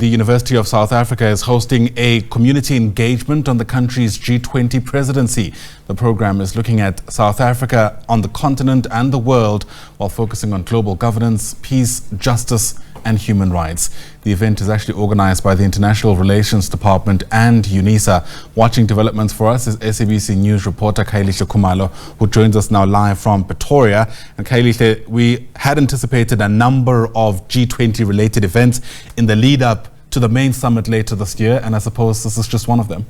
The University of South Africa is hosting a community engagement on the country's G20 presidency. The program is looking at South Africa on the continent and the world while focusing on global governance, peace, justice and human rights. The event is actually organized by the International Relations Department and UNISA. Watching developments for us is SABC News reporter Khayelihle Khumalo, who joins us now live from Pretoria. And Khayelihle, we had anticipated a number of G20 related events in the lead up to the main summit later this year, and I suppose this is just one of them.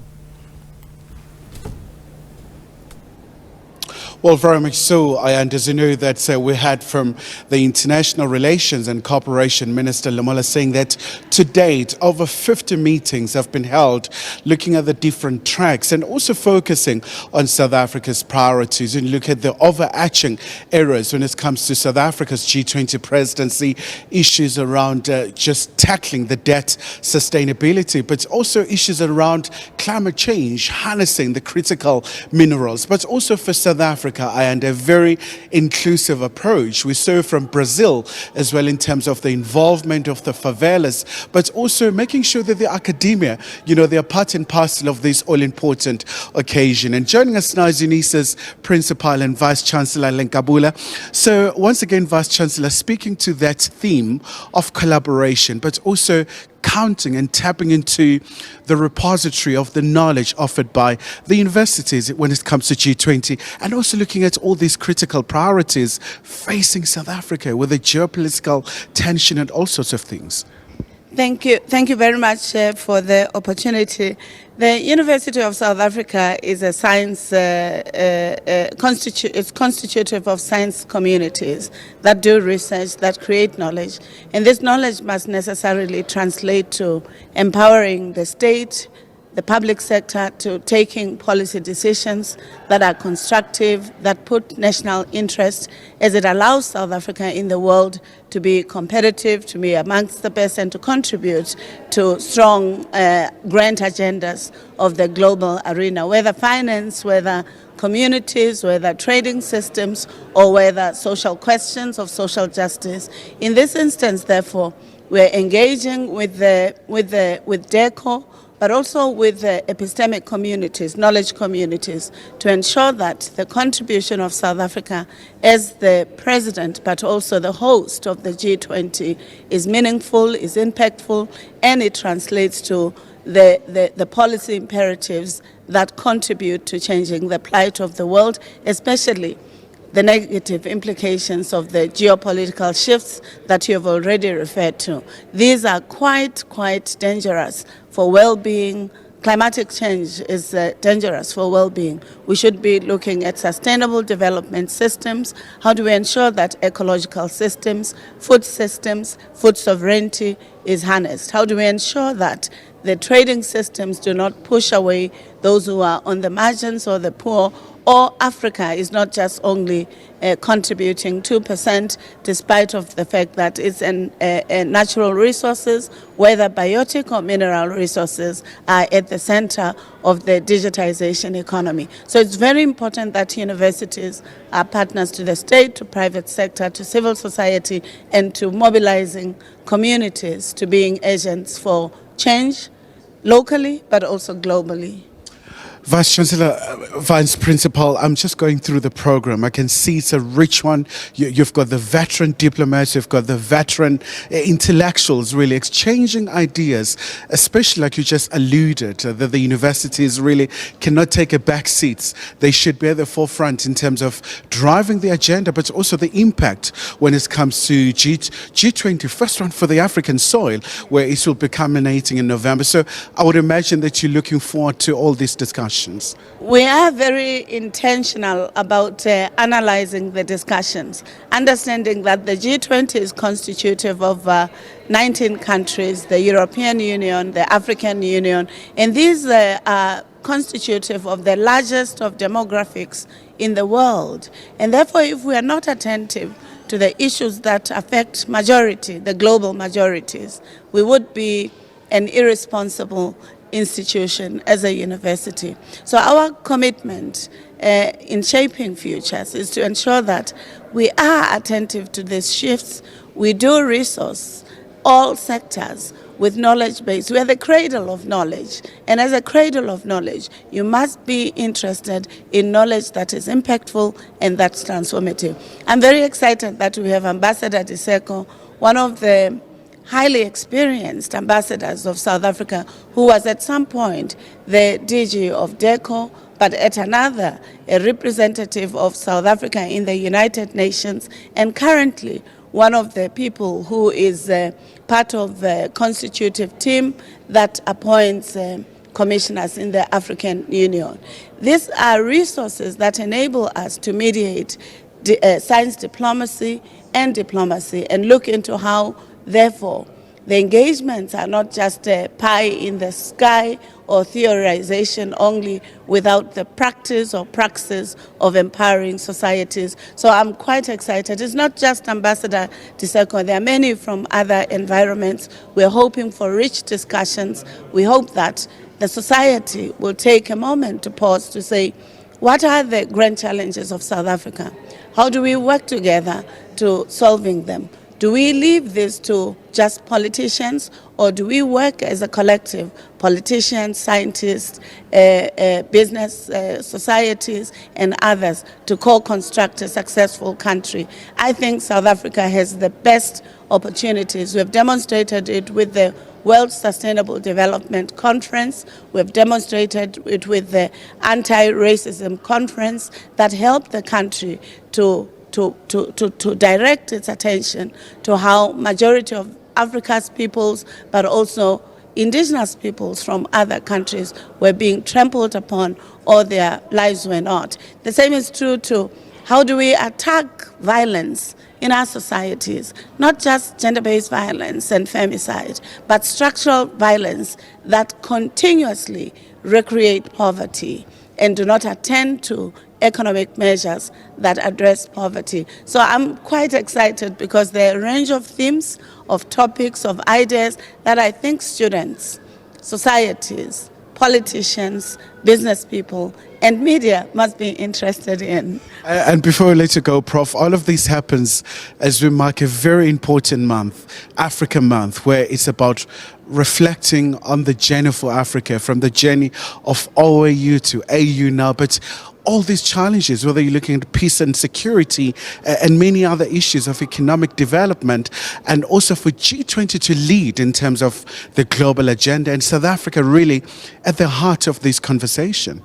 Well, very much so. And as you know, that we had from the International Relations and Cooperation Minister Lamola saying that to date, over 50 meetings have been held looking at the different tracks and also focusing on South Africa's priorities and look at the overarching areas when it comes to South Africa's G20 presidency, issues around just tackling the debt sustainability, but also issues around climate change, harnessing the critical minerals, but also for South Africa and a very inclusive approach. We saw from Brazil as well in terms of the involvement of the favelas, but also making sure that the academia, they are part and parcel of this all-important occasion. And joining us now is UNISA's Principal and Vice Chancellor Lenkabula. So once again, Vice Chancellor, speaking to that theme of collaboration, but also counting and tapping into the repository of the knowledge offered by the universities when it comes to G20, and also looking at all these critical priorities facing South Africa with the geopolitical tension and all sorts of things. Thank you very much for the opportunity. The University of South Africa is a science, it's constitutive of science communities that do research, that create knowledge. And this knowledge must necessarily translate to empowering the state, the public sector, to taking policy decisions that are constructive, that put national interest, as it allows South Africa in the world to be competitive, to be amongst the best, and to contribute to strong grand agendas of the global arena, whether finance, whether communities, whether trading systems, or whether social questions of social justice. In this instance, therefore, we're engaging with DIRCO, but also with the epistemic communities, knowledge communities, to ensure that the contribution of South Africa as the president, but also the host of the G20 is meaningful, is impactful, and it translates to the policy imperatives that contribute to changing the plight of the world, especially the negative implications of the geopolitical shifts that you have already referred to. These are quite dangerous for well-being. Climatic change is dangerous for well-being. We should be looking at sustainable development systems. How do we ensure that ecological systems, food sovereignty is harnessed? How do we ensure that the trading systems do not push away those who are on the margins or the poor? Or Africa is not just only contributing 2%, despite of the fact that it's natural resources, whether biotic or mineral resources, are at the center of the digitization economy. So it's very important that universities are partners to the state, to private sector, to civil society, and to mobilizing communities to being agents for change locally, but also globally. Vice Chancellor, Vice Principal, I'm just going through the program. I can see it's a rich one. You've got the veteran diplomats, you've got the veteran intellectuals really exchanging ideas, especially like you just alluded, that the universities really cannot take a back seat. They should be at the forefront in terms of driving the agenda, but also the impact when it comes to G20, first one for the African soil, where it will be culminating in November. So I would imagine that you're looking forward to all these discussions. We are very intentional about analyzing the discussions, understanding that the G20 is constitutive of 19 countries, the European Union, the African Union, and these are constitutive of the largest of demographics in the world. And therefore, if we are not attentive to the issues that affect majority, the global majorities, we would be an irresponsible institution as a university. So our commitment in shaping futures is to ensure that we are attentive to these shifts. We do resource all sectors with knowledge base. We are the cradle of knowledge. And as a cradle of knowledge, you must be interested in knowledge that is impactful and that's transformative. I'm very excited that we have Ambassador DIRCO, one of the highly experienced ambassadors of South Africa, who was at some point the DG of DIRCO, but at another, a representative of South Africa in the United Nations, and currently one of the people who is part of the constitutive team that appoints commissioners in the African Union. These are resources that enable us to mediate science diplomacy and look into how, therefore, the engagements are not just a pie in the sky or theorization only without the practice or praxis of empowering societies. So I'm quite excited. It's not just Ambassador DIRCO. There are many from other environments. We're hoping for rich discussions. We hope that the society will take a moment to pause to say, what are the grand challenges of South Africa? How do we work together to solving them? Do we leave this to just politicians, or do we work as a collective, politicians, scientists, business societies, and others, to co-construct a successful country? I think South Africa has the best opportunities. We have demonstrated it with the World Sustainable Development Conference. We have demonstrated it with the Anti-Racism Conference that helped the country to direct its attention to how majority of Africa's peoples, but also indigenous peoples from other countries, were being trampled upon or their lives were not. The same is true to how do we attack violence in our societies, not just gender-based violence and femicide, but structural violence that continuously recreate poverty and do not attend to economic measures that address poverty. So I'm quite excited because there are a range of themes, of topics, of ideas that I think students, societies, politicians, business people, and media must be interested in. And before we let you go, Prof, all of this happens as we mark a very important month, Africa Month, where it's about reflecting on the journey for Africa, from the journey of OAU to AU now, but all these challenges, whether you're looking at peace and security and many other issues of economic development, and also for G20 to lead in terms of the global agenda, and South Africa really at the heart of this conversation.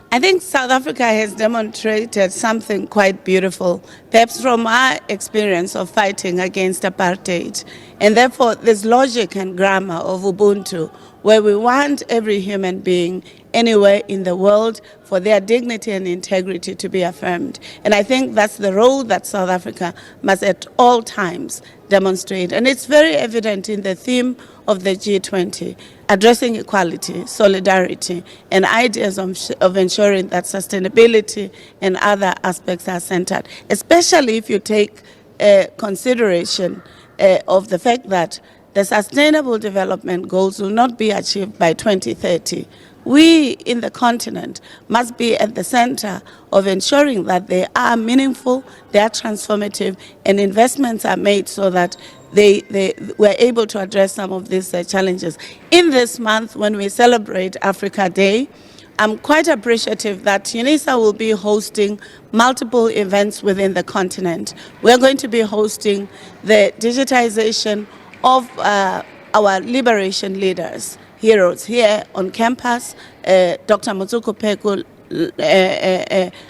I think South Africa has demonstrated something quite beautiful, perhaps from our experience of fighting against apartheid. And therefore, this logic and grammar of Ubuntu, where we want every human being anywhere in the world for their dignity and integrity to be affirmed. And I think that's the role that South Africa must at all times demonstrate. And it's very evident in the theme of the G20, addressing equality, solidarity, and ideas of ensuring that sustainability and other aspects are centered, especially if you take consideration of the fact that the Sustainable Development Goals will not be achieved by 2030. We in the continent must be at the center of ensuring that they are meaningful, they are transformative, and investments are made so that they were able to address some of these challenges. In this month, when we celebrate Africa Day, I'm quite appreciative that UNISA will be hosting multiple events within the continent. We're going to be hosting the digitization of our liberation leaders, heroes here on campus. Dr. Mutsuku Peku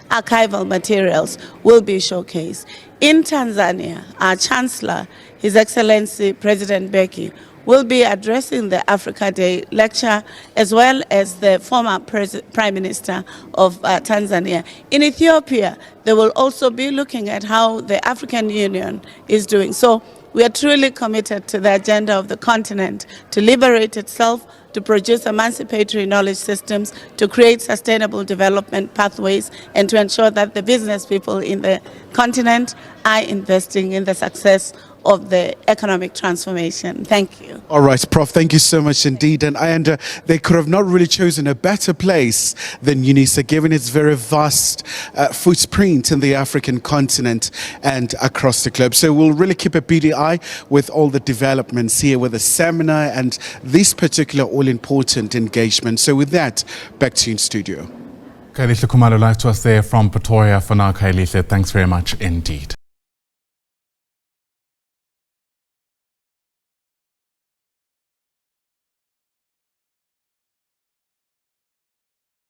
archival materials will be showcased. In Tanzania, our Chancellor, His Excellency President Beki, will be addressing the Africa Day lecture, as well as the former Prime Minister of Tanzania. In Ethiopia, they will also be looking at how the African Union is doing. So we are truly committed to the agenda of the continent to liberate itself, to produce emancipatory knowledge systems, to create sustainable development pathways, and to ensure that the business people in the continent are investing in the success of the economic transformation. Thank you. All right, Prof, thank you so much indeed. And they could have not really chosen a better place than UNISA, given its very vast footprint in the African continent and across the globe. So we'll really keep a beady eye with all the developments here with the seminar and this particular all-important engagement. So with that, back to you in studio. Khayelihle Khumalo live to us there from Pretoria. For now, Khayelihle, thanks very much indeed.